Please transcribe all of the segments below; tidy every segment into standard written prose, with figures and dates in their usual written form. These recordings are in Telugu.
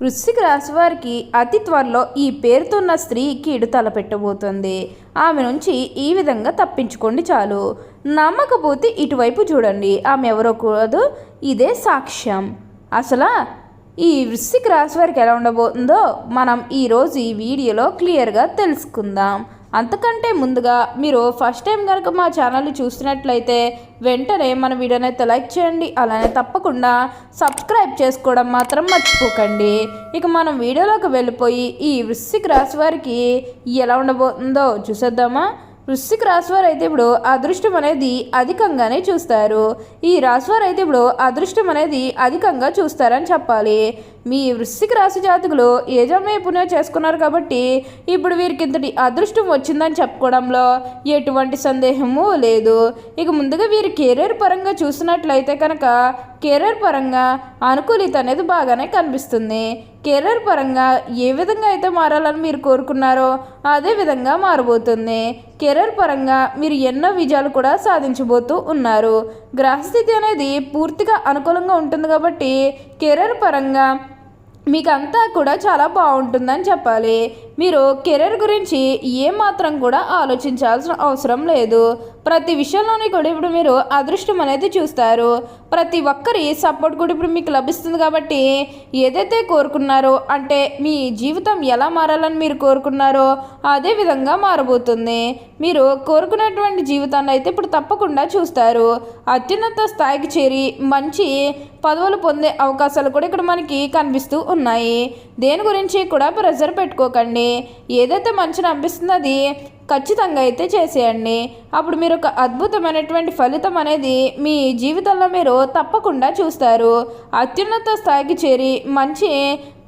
వృశ్చిక రాశి వారికి అతి త్వరలో ఈ పేరుతున్న స్త్రీ కీడు తలపెట్టబోతుంది. ఆమె నుంచి ఈ విధంగా తప్పించుకోండి చాలు. నమ్మకపోతే ఇటువైపు చూడండి, ఆమె ఎవరో కాదు, ఇదే సాక్ష్యం. అసలు ఈ వృశ్చిక రాశి వారికి ఎలా ఉండబోతుందో మనం ఈరోజు ఈ వీడియోలో క్లియర్గా తెలుసుకుందాం. అంతకంటే ముందుగా మీరు ఫస్ట్ టైం కనుక మా ఛానల్ని చూస్తున్నట్లయితే వెంటనే మన వీడియోని అయితే లైక్ చేయండి, అలానే తప్పకుండా సబ్స్క్రైబ్ చేసుకోవడం మాత్రం మర్చిపోకండి. ఇక మనం వీడియోలోకి వెళ్ళిపోయి ఈ వృశ్చిక రాశి వారికి ఎలా ఉండబోతుందో చూసేద్దామా. వృశ్చిక రాశివారు అయితే ఇప్పుడు అదృష్టం అనేది అధికంగానే చూస్తారు. ఈ రాశివారు అయితే ఇప్పుడు అదృష్టం అనేది అధికంగా చూస్తారని చెప్పాలి. మీ వృశ్చిక రాశి జాతకులు ఏజమే పుణ్యం చేసుకున్నారు కాబట్టి ఇప్పుడు వీరికి ఇంతటి అదృష్టం వచ్చిందని చెప్పుకోవడంలో ఎటువంటి సందేహము లేదు. ఇక ముందుగా వీరి కెరీర్ పరంగా చూసినట్లయితే కనుక కెరీర్ పరంగా అనుకూలిత అనేది బాగానే కనిపిస్తుంది. కెరీర్ పరంగా ఏ విధంగా అయితే మారాలని మీరు కోరుకున్నారో అదే విధంగా మారబోతుంది. కెరీర్ పరంగా మీరు ఎన్నో విజయాలు కూడా సాధించబోతూ ఉన్నారు. గ్రహస్థితి అనేది పూర్తిగా అనుకూలంగా ఉంటుంది కాబట్టి కెరీర్ పరంగా మీకు అంతా కూడా చాలా బాగుంటుందని చెప్పాలి. మీరు కెరీర్ గురించి ఏమాత్రం కూడా ఆలోచించాల్సిన అవసరం లేదు. ప్రతి విషయంలోనే కూడా ఇప్పుడు మీరు అదృష్టం అనేది చూస్తారు. ప్రతి ఒక్కరి సపోర్ట్ కూడా ఇప్పుడు మీకు లభిస్తుంది కాబట్టి ఏదైతే కోరుకున్నారో, అంటే మీ జీవితం ఎలా మారాలని మీరు కోరుకున్నారో అదే విధంగా మారబోతుంది. మీరు కోరుకున్నటువంటి జీవితాన్ని అయితే ఇప్పుడు తప్పకుండా చూస్తారు. అత్యున్నత స్థాయికి చేరి మంచి పదవులు పొందే అవకాశాలు కూడా ఇక్కడ మనకి కనిపిస్తూ ఉన్నాయి. దేని గురించి కూడా ప్రెజర్ పెట్టుకోకండి. ఏదైతే మంచిని అనిపిస్తుందో అది ఖచ్చితంగా అయితే చేసేయండి. అప్పుడు మీరు ఒక అద్భుతమైనటువంటి ఫలితం అనేది మీ జీవితంలో మీరు తప్పకుండా చూస్తారు. అత్యున్నత స్థాయికి చేరి మంచి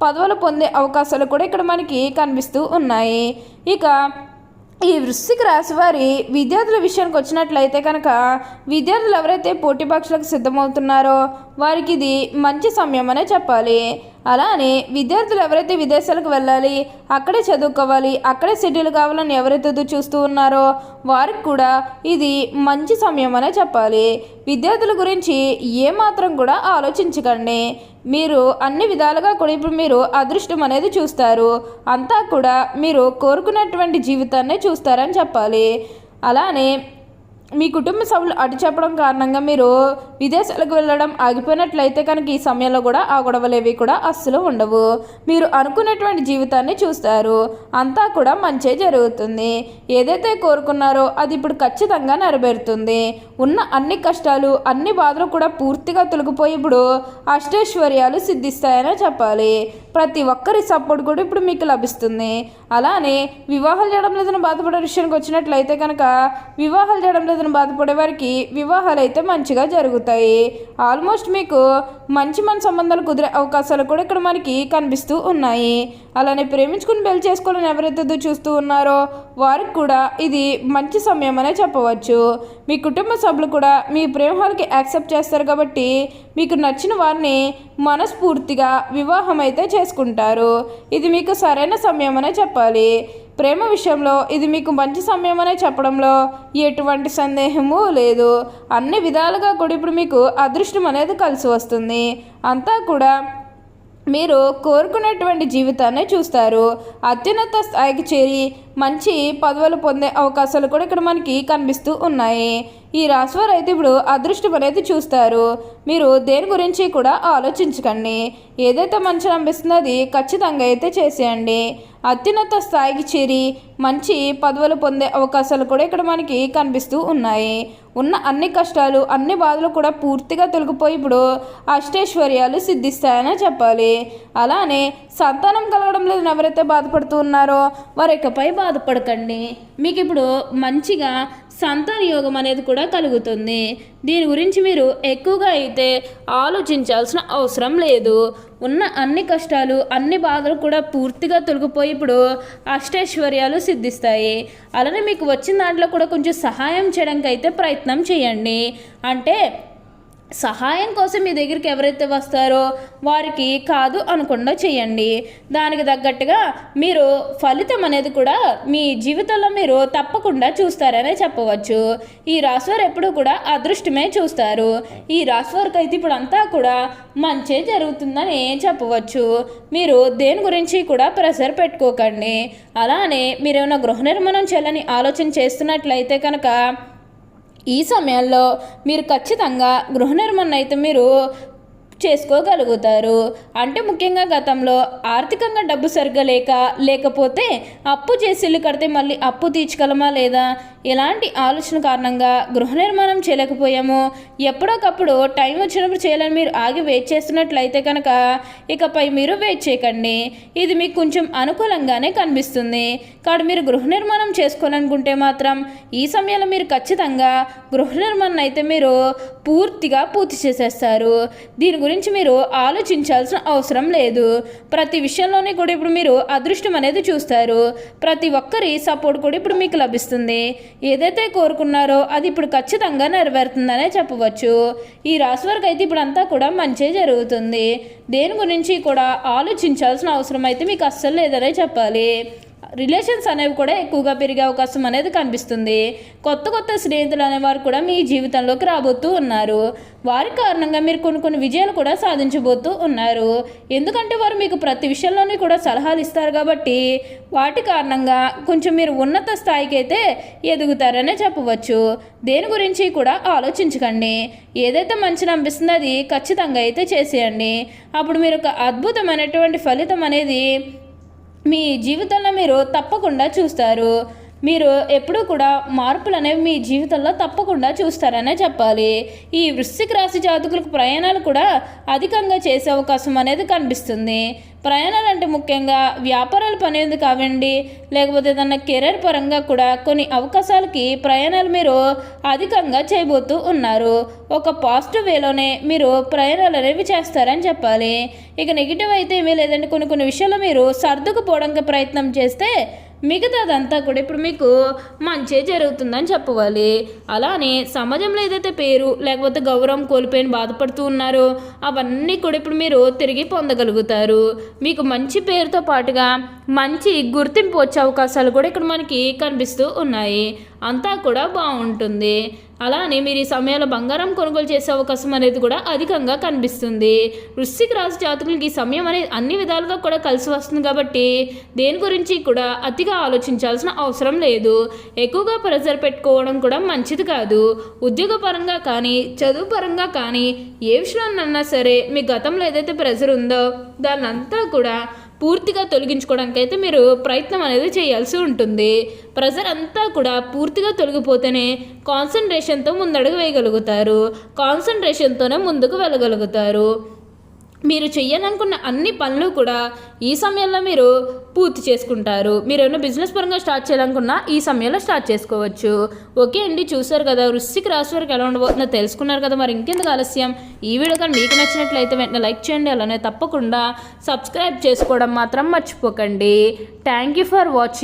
పదవులు పొందే అవకాశాలు కూడా ఇక్కడ మనకి కనిపిస్తూ ఉన్నాయి. ఇక ఈ వృశ్చిక రాశి వారి విద్యార్థుల విషయానికి వచ్చినట్లయితే కనుక విద్యార్థులు ఎవరైతే పోటీ పరీక్షలకు సిద్ధమవుతున్నారో వారికి ఇది మంచి సమయం అనే చెప్పాలి. అలానే విద్యార్థులు ఎవరైతే విదేశాలకు వెళ్ళాలి, అక్కడే చదువుకోవాలి, అక్కడే సెటిల్ కావాలని ఎవరైతే చూస్తూ ఉన్నారో వారికి కూడా ఇది మంచి సమయం అనే చెప్పాలి. విద్యార్థుల గురించి ఏమాత్రం కూడా ఆలోచించకండి. మీరు అన్ని విధాలుగా కూడా ఇప్పుడు మీరు అదృష్టం అనేది చూస్తారు. అంతా కూడా మీరు కోరుకున్నటువంటి జీవితాన్నే చూస్తారని చెప్పాలి. అలానే మీ కుటుంబ సభ్యులు అటు చెప్పడం కారణంగా మీరు విదేశాలకు వెళ్ళడం ఆగిపోయినట్లయితే కనుక ఈ సమయంలో కూడా ఆ గొడవలేవి కూడా అస్సలు ఉండవు. మీరు అనుకున్నటువంటి జీవితాన్ని చూస్తారు. అంతా కూడా మంచే జరుగుతుంది. ఏదైతే కోరుకున్నారో అది ఇప్పుడు ఖచ్చితంగా నెరవేరుతుంది. ఉన్న అన్ని కష్టాలు అన్ని బాధలు కూడా పూర్తిగా తొలగిపోయి ఇప్పుడు అష్టైశ్వర్యాలు సిద్ధిస్తాయనే చెప్పాలి. ప్రతి ఒక్కరి సపోర్ట్ కూడా ఇప్పుడు మీకు లభిస్తుంది. అలానే వివాహాలు చేయడం లేదని బాధపడే విషయానికి వచ్చినట్లయితే కనుక వివాహాలు చేయడం లేదని బాధపడే వారికి వివాహాలు అయితే మంచిగా జరుగుతాయి. ఆల్మోస్ట్ మీకు మంచి సంబంధాలు కుదిరే అవకాశాలు కూడా ఇక్కడ మనకి కనిపిస్తూ ఉన్నాయి. అలానే ప్రేమించుకుని పెళ్లి చేసుకోవాలని ఎవరైతే చూస్తూ ఉన్నారో వారికి కూడా ఇది మంచి సమయం అనే చెప్పవచ్చు. మీ కుటుంబ సభ్యులు కూడా మీ ప్రేమకి యాక్సెప్ట్ చేస్తారు కాబట్టి మీకు నచ్చిన వారిని మనస్ఫూర్తిగా వివాహం అయితే చేసుకుంటారు. ఇది మీకు సరైన సమయం అనే చెప్పాలి. ప్రేమ విషయంలో ఇది మీకు మంచి సమయం అనే చెప్పడంలో ఎటువంటి సందేహము లేదు. అన్ని విధాలుగా కూడా ఇప్పుడు మీకు అదృష్టం అనేది కలిసి వస్తుంది. అంతా కూడా మీరు కోరుకునేటువంటి జీవితాన్ని చూస్తారు. అత్యున్నత స్థాయికి చేరి మంచి పదవులు పొందే అవకాశాలు కూడా ఇక్కడ మనకి కనిపిస్తూ ఉన్నాయి. ఈ రాశివారు అయితే ఇప్పుడు అదృష్టం అనేది చూస్తారు. మీరు దేని గురించి కూడా ఆలోచించకండి. ఏదైతే మంచి అనిపిస్తుందో అది ఖచ్చితంగా అయితే చేసేయండి. అత్యున్నత స్థాయికి చేరి మంచి పదవులు పొందే అవకాశాలు కూడా ఇక్కడ మనకి కనిపిస్తూ ఉన్నాయి. ఉన్న అన్ని కష్టాలు అన్ని బాధలు కూడా పూర్తిగా తొలగిపోయి ఇప్పుడు అష్టైశ్వర్యాలు సిద్ధిస్తాయని చెప్పాలి. అలానే సంతానం కలగడం లేదని ఎవరైతే బాధపడుతూ ఉన్నారో వారు ఇకపై బాధపడకండి. మీకు ఇప్పుడు మంచిగా సంతాన యోగం అనేది కూడా కలుగుతుంది. దీని గురించి మీరు ఎక్కువగా అయితే ఆలోచించాల్సిన అవసరం లేదు. ఉన్న అన్ని కష్టాలు అన్ని బాధలు కూడా పూర్తిగా తొలగిపోయి ఇప్పుడు అష్టైశ్వర్యాలు సిద్ధిస్తాయి. అలానే మీకు వచ్చిన దాంట్లో కూడా కొంచెం సహాయం చేయడానికి అయితే ప్రయత్నం చేయండి. అంటే సహాయం కోసం మీ దగ్గరికి ఎవరైతే వస్తారో వారికి కాదు అనకుండా చేయండి. దానికి తగ్గట్టుగా మీరు ఫలితం అనేది కూడా మీ జీవితంలో మీరు తప్పకుండా చూస్తారనే చెప్పవచ్చు. ఈ రాశివారు ఎప్పుడూ కూడా అదృష్టమే చూస్తారు. ఈ రాశివారికి అయితే ఇప్పుడు అంతా కూడా మంచే జరుగుతుందని చెప్పవచ్చు. మీరు దేని గురించి కూడా ప్రెషర్ పెట్టుకోకండి. అలానే మీరు ఏమైనా గృహ నిర్మాణం చేయాలని ఆలోచన చేస్తున్నట్లయితే కనుక ఈ సమయంలో మీరు ఖచ్చితంగా గృహ నిర్మాణం అయితే మీరు చేసుకోగలుగుతారు. అంటే ముఖ్యంగా గతంలో ఆర్థికంగా డబ్బు సరిగ్గా లేకపోతే అప్పు చేసి ఇల్లు కడితే మళ్ళీ అప్పు తీర్చగలమా లేదా ఇలాంటి ఆలోచన కారణంగా గృహ నిర్మాణం చేయలేకపోయాము. ఎప్పుడోకప్పుడు టైం వచ్చినప్పుడు చేయాలని మీరు ఆగి వెయిట్ చేస్తున్నట్లయితే కనుక ఇకపై మీరు వెయిట్ చేయకండి. ఇది మీకు కొంచెం అనుకూలంగానే కనిపిస్తుంది. కాబట్టి మీరు గృహ నిర్మాణం చేసుకోవాలనుకుంటే మాత్రం ఈ సమయంలో మీరు ఖచ్చితంగా గృహ నిర్మాణం అయితే మీరు పూర్తి చేసేస్తారు. దీని గురించి మీరు ఆలోచించాల్సిన అవసరం లేదు. ప్రతి విషయంలోనే కూడా ఇప్పుడు మీరు అదృష్టం అనేది చూస్తారు. ప్రతి ఒక్కరి సపోర్ట్ కూడా ఇప్పుడు మీకు లభిస్తుంది. ఏదైతే కోరుకున్నారో అది ఇప్పుడు ఖచ్చితంగా నెరవేరుతుందనే చెప్పవచ్చు. ఈ రాశి వారికి అయితే ఇప్పుడు అంతా కూడా మంచి జరుగుతుంది. దేని గురించి కూడా ఆలోచించాల్సిన అవసరం అయితే మీకు అస్సలు లేదనే చెప్పాలి. రిలేషన్స్ అనేవి కూడా ఎక్కువగా పెరిగే అవకాశం అనేది కనిపిస్తుంది. కొత్త స్నేహితులు అనేవారు కూడా మీ జీవితంలోకి రాబోతూ ఉన్నారు. వారి కారణంగా మీరు కొన్ని విజయాలు కూడా సాధించబోతూ ఉన్నారు. ఎందుకంటే వారు మీకు ప్రతి విషయంలోనే కూడా సలహాలు ఇస్తారు కాబట్టి వాటి కారణంగా కొంచెం మీరు ఉన్నత స్థాయికి అయితే ఎదుగుతారనే చెప్పవచ్చు. దేని గురించి కూడా ఆలోచించకండి. ఏదైతే మంచిని అనిపిస్తుందో అది ఖచ్చితంగా అయితే చేసేయండి. అప్పుడు మీరు ఒక అద్భుతమైనటువంటి ఫలితం అనేది మీ జీవితంలో మీరు తప్పకుండా చూస్తారు. మీరు ఎప్పుడూ కూడా మార్పులు అనేవి మీ జీవితంలో తప్పకుండా చూస్తారనే చెప్పాలి. ఈ వృశ్చిక రాశి జాతకులకు ప్రయాణాలు కూడా అధికంగా చేసే అవకాశం అనేది కనిపిస్తుంది. ప్రయాణాలు అంటే ముఖ్యంగా వ్యాపారాల పని ఎందుకు కావండి, లేకపోతే ఏదన్నా కెరీర్ పరంగా కూడా కొన్ని అవకాశాలకి ప్రయాణాలు మీరు అధికంగా చేయబోతూ ఉన్నారు. ఒక పాజిటివ్ వేలోనే మీరు ప్రయాణాలు అనేవి చేస్తారని చెప్పాలి. ఇక నెగిటివ్ అయితే ఏమీ లేదంటే కొన్ని విషయాల్లో మీరు సర్దుకుపోవడానికి ప్రయత్నం చేస్తే మిగతాదంతా కూడా ఇప్పుడు మీకు మంచి జరుగుతుందని చెప్పవాలి. అలానే సమాజంలో ఏదైతే పేరు లేకపోతే గౌరవం కోల్పోయిన బాధపడుతూ ఉన్నారో అవన్నీ కూడా ఇప్పుడు మీరు తిరిగి పొందగలుగుతారు. మీకు మంచి పేరుతో పాటుగా మంచి గుర్తింపు వచ్చే అవకాశాలు కూడా ఇక్కడ మనకి కనిపిస్తూ ఉన్నాయి. అంతా కూడా బాగుంటుంది. అలానే మీరు ఈ సమయంలో బంగారం కొనుగోలు చేసే అవకాశం అనేది కూడా అధికంగా కనిపిస్తుంది. వృశ్చిక రాశి జాతకులకి ఈ సమయం అనేది అన్ని విధాలుగా కూడా కలిసి వస్తుంది కాబట్టి దేని గురించి కూడా అతిగా ఆలోచించాల్సిన అవసరం లేదు. ఎక్కువగా ప్రెజర్ పెట్టుకోవడం కూడా మంచిది కాదు. ఉద్యోగపరంగా కానీ చదువు పరంగా కానీ ఏ విషయంలోనన్నా సరే మీ గతంలో ఏదైతే ప్రెజర్ ఉందో దాన్ని అంతా కూడా పూర్తిగా తొలగించుకోవడానికి అయితే మీరు ప్రయత్నం అనేది చేయాల్సి ఉంటుంది. ప్రెజర్ అంతా కూడా పూర్తిగా తొలగిపోతేనే కాన్సన్ట్రేషన్తో ముందడుగు వేయగలుగుతారు. కాన్సన్ట్రేషన్తోనే ముందుకు వెళ్ళగలుగుతారు. మీరు చెయ్యాలనుకున్న అన్ని పనులు కూడా ఈ సమయంలో మీరు పూర్తి చేసుకుంటారు. మీరు ఏమైనా బిజినెస్ పరంగా స్టార్ట్ చేయాలనుకున్నా ఈ సమయంలో స్టార్ట్ చేసుకోవచ్చు. ఓకే అండి, చూసారు కదా వృశ్చిక రాశి వారికి ఎలా ఉండబోతుందో తెలుసుకున్నారు కదా. మరి ఇంకెందుకు ఆలస్యం, ఈ వీడియో కానీ మీకు నచ్చినట్లయితే వెంటనే లైక్ చేయండి. అలానే తప్పకుండా సబ్స్క్రైబ్ చేసుకోవడం మాత్రం మర్చిపోకండి. Thank you for watching.